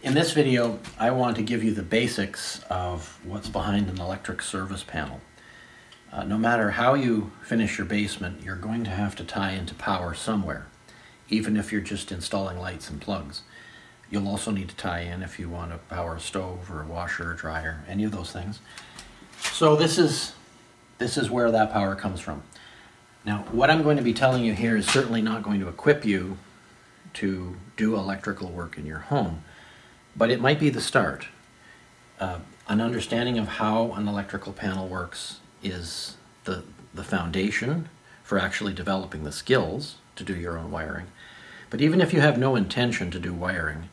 In this video, I want to give you the basics of what's behind an electric service panel. No matter how you finish your basement, you're going to have to tie into power somewhere, even if you're just installing lights and plugs. You'll also need to tie in if you want to power a stove or a washer or dryer, any of those things. So this is where that power comes from. Now, what I'm going to be telling you here is certainly not going to equip you to do electrical work in your home, but it might be the start. An understanding of how an electrical panel works is the foundation for actually developing the skills to do your own wiring. But even if you have no intention to do wiring,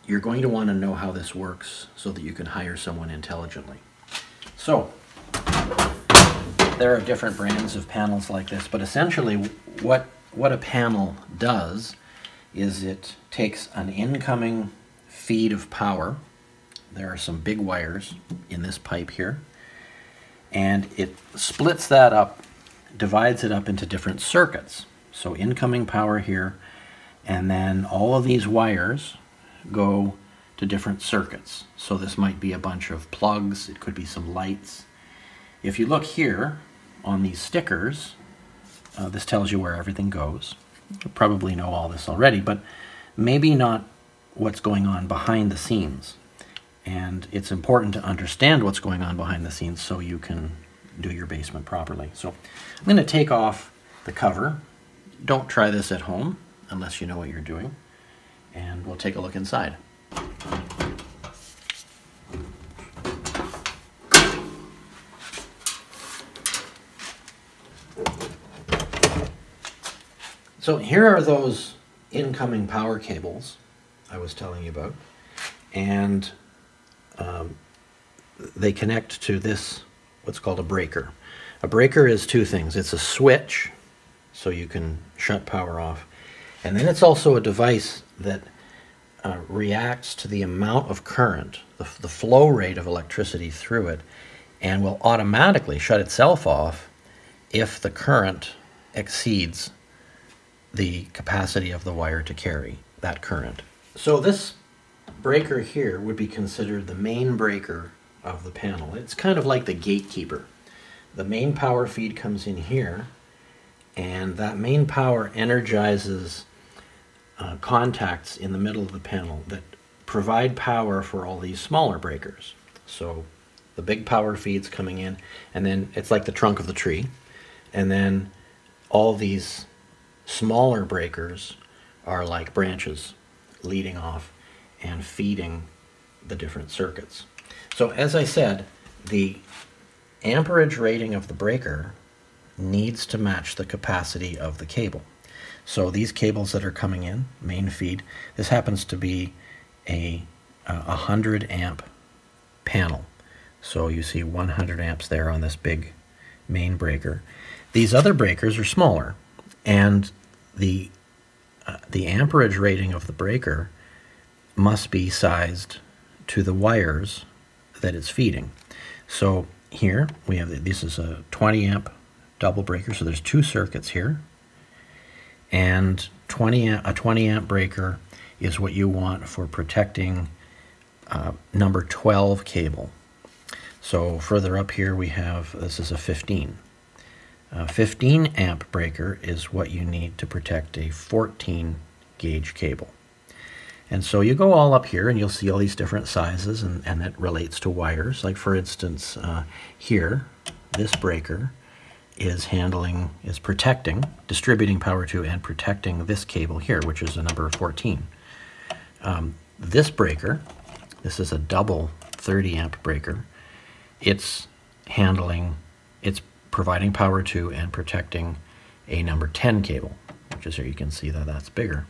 you're going to want to know how this works so that you can hire someone intelligently. So, there are different brands of panels like this, but essentially what a panel does is it takes an incoming feed of power. There are some big wires in this pipe here, and it splits that up, divides it up into different circuits. So incoming power here, and then all of these wires go to different circuits. So this might be a bunch of plugs, it could be some lights. If you look here on these stickers, this tells you where everything goes. You probably know all this already, but maybe not what's going on behind the scenes. And it's important to understand what's going on behind the scenes so you can do your basement properly. So I'm going to take off the cover. Don't try this at home unless you know what you're doing. And we'll take a look inside. So here are those incoming power cables I was telling you about, and they connect to this, what's called a breaker. A breaker is two things. It's a switch, so you can shut power off, and then it's also a device that reacts to the amount of current, the flow rate of electricity through it, and will automatically shut itself off if the current exceeds the capacity of the wire to carry that current. So this breaker here would be considered the main breaker of the panel. It's kind of like the gatekeeper. The main power feed comes in here, and that main power energizes contacts in the middle of the panel that provide power for all these smaller breakers. So the big power feed's coming in, and then it's like the trunk of the tree, and then all these smaller breakers are like branches leading off and feeding the different circuits. So as I said, the amperage rating of the breaker needs to match the capacity of the cable. So these cables that are coming in, main feed, this happens to be a 100 amp panel. So you see 100 amps there on this big main breaker. These other breakers are smaller, and the amperage rating of the breaker must be sized to the wires that it's feeding. So here we have, this is a 20 amp double breaker, so there's two circuits here, and a 20 amp breaker is what you want for protecting number 12 cable. So further up here we have, this is a 15. 15 amp breaker is what you need to protect a 14 gauge cable. And so you go all up here and you'll see all these different sizes, and that relates to wires. Like for instance, here, this breaker is protecting, distributing power to and protecting this cable here, which is a number 14. This breaker, this is a double 30 amp breaker. It's providing power to and protecting a number 10 cable, which is here. You can see that that's bigger.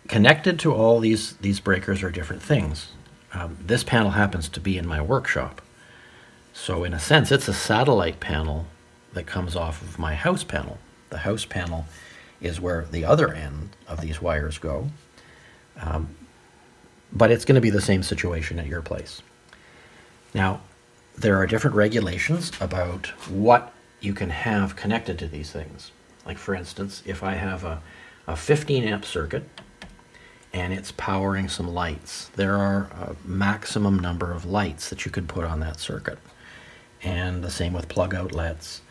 Connected to all these breakers are different things. This panel happens to be in my workshop. So in a sense, it's a satellite panel that comes off of my house panel. The house panel is where the other end of these wires go. But it's going to be the same situation at your place. Now, there are different regulations about what you can have connected to these things. Like for instance, if I have a 15 amp circuit and it's powering some lights. There are a maximum number of lights that you could put on that circuit. And the same with plug outlets.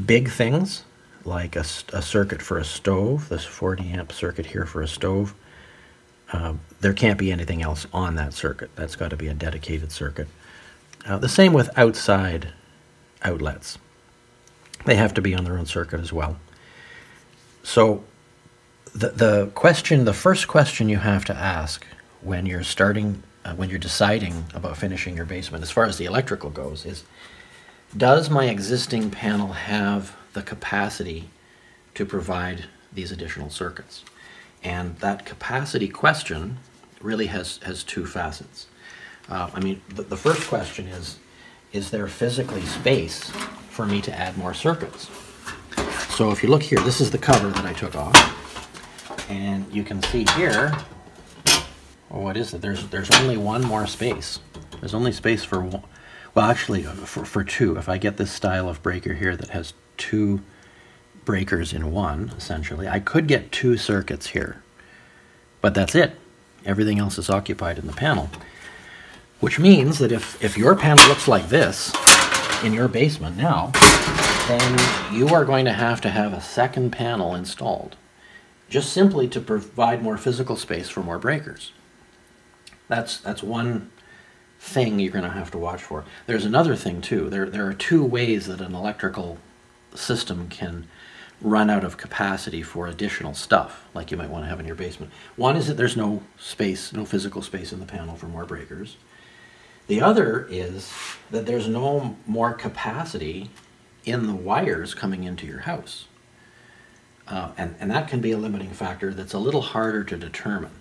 Big things like a circuit for a stove, this 40 amp circuit here for a stove, there can't be anything else on that circuit. That's got to be a dedicated circuit. The same with outside outlets. They have to be on their own circuit as well. So the first question you have to ask when you're deciding about finishing your basement, as far as the electrical goes, is, does my existing panel have the capacity to provide these additional circuits? And that capacity question really has two facets. I mean, the first question is there physically space for me to add more circuits? So if you look here, this is the cover that I took off, and you can see here, oh, what is it? There's only one more space. There's only space for one. Well, actually, for two. If I get this style of breaker here that has two breakers in one, essentially, I could get two circuits here. But that's it. Everything else is occupied in the panel. Which means that if your panel looks like this in your basement now, then you are going to have a second panel installed, just simply to provide more physical space for more breakers. That's one thing you're going to have to watch for. There's another thing too. There are two ways that an electrical system can run out of capacity for additional stuff like you might want to have in your basement. One is that there's no space, no physical space in the panel for more breakers. The other is that there's no more capacity in the wires coming into your house. And that can be a limiting factor that's a little harder to determine.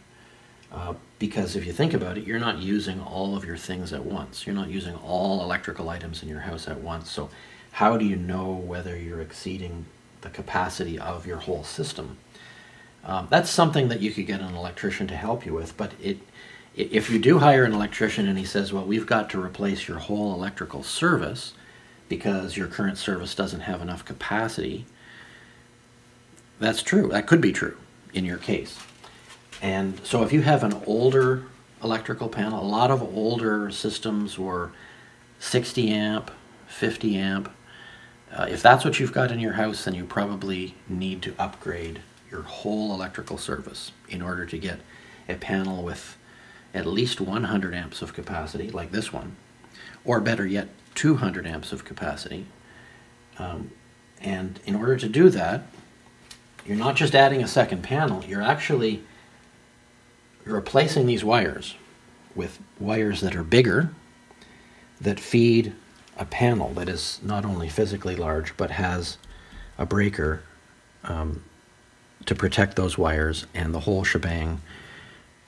Because if you think about it, you're not using all of your things at once. You're not using all electrical items in your house at once. So how do you know whether you're exceeding the capacity of your whole system? That's something that you could get an electrician to help you with, but if you do hire an electrician and he says, well, we've got to replace your whole electrical service because your current service doesn't have enough capacity, that's true. That could be true in your case. And so if you have an older electrical panel, a lot of older systems were 60 amp, 50 amp. If that's what you've got in your house, then you probably need to upgrade your whole electrical service in order to get a panel with at least 100 amps of capacity, like this one, or better yet, 200 amps of capacity. And in order to do that, you're not just adding a second panel, you're actually replacing these wires with wires that are bigger, that feed a panel that is not only physically large, but has a breaker to protect those wires, and the whole shebang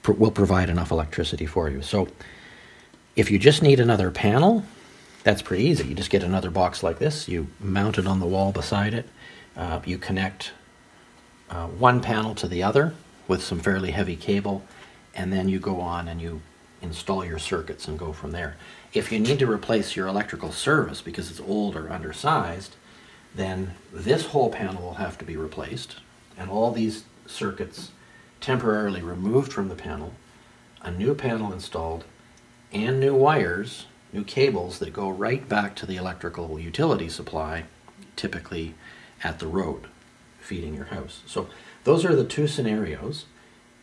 will provide enough electricity for you. So if you just need another panel, that's pretty easy. You just get another box like this, you mount it on the wall beside it, you connect one panel to the other with some fairly heavy cable, and then you go on and you install your circuits and go from there. If you need to replace your electrical service because it's old or undersized, then this whole panel will have to be replaced, and all these circuits temporarily removed from the panel, a new panel installed, and new wires, new cables that go right back to the electrical utility supply, typically at the road, feeding your house. So those are the two scenarios,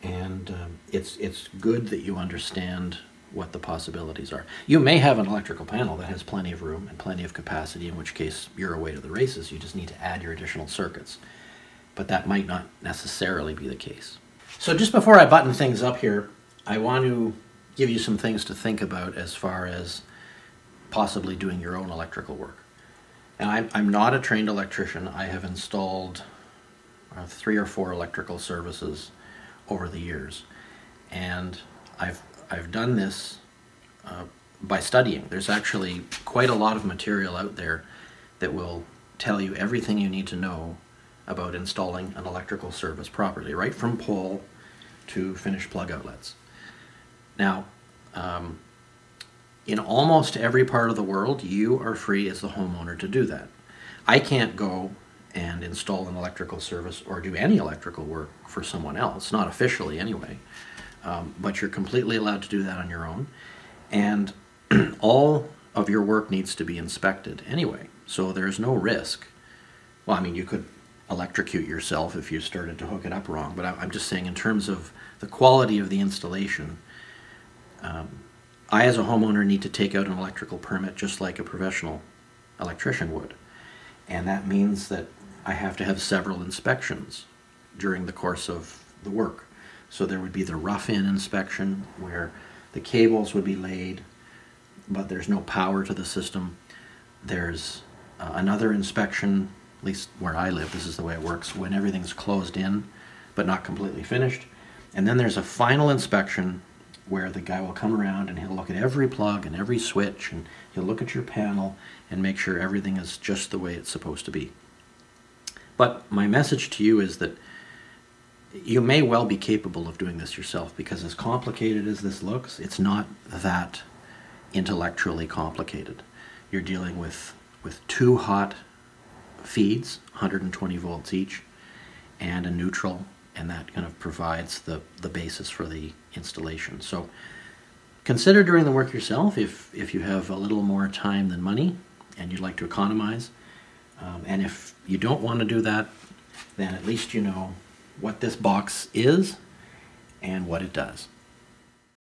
and it's good that you understand what the possibilities are. You may have an electrical panel that has plenty of room and plenty of capacity, in which case you're away to the races. You just need to add your additional circuits. But that might not necessarily be the case. So just before I button things up here, I want to give you some things to think about as far as possibly doing your own electrical work. And I'm not a trained electrician. I have installed 3 or 4 electrical services over the years, and I've done this by studying. There's actually quite a lot of material out there that will tell you everything you need to know about installing an electrical service properly, right from pole to finished plug outlets. Now, in almost every part of the world, you are free as the homeowner to do that. I can't go and install an electrical service or do any electrical work for someone else, not officially anyway. But you're completely allowed to do that on your own. And all of your work needs to be inspected anyway, so there's no risk. Well, I mean, you could electrocute yourself if you started to hook it up wrong, but I'm just saying in terms of the quality of the installation, I as a homeowner need to take out an electrical permit just like a professional electrician would. And that means that I have to have several inspections during the course of the work. So there would be the rough-in inspection where the cables would be laid, but there's no power to the system. There's another inspection, at least where I live, this is the way it works, when everything's closed in but not completely finished. And then there's a final inspection where the guy will come around and he'll look at every plug and every switch, and he'll look at your panel and make sure everything is just the way it's supposed to be. But my message to you is that you may well be capable of doing this yourself, because as complicated as this looks, it's not that intellectually complicated. You're dealing with two hot feeds, 120 volts each, and a neutral, and that kind of provides the basis for the installation. So consider doing the work yourself if you have a little more time than money and you'd like to economize. And if you don't want to do that, then at least you know what this box is and what it does.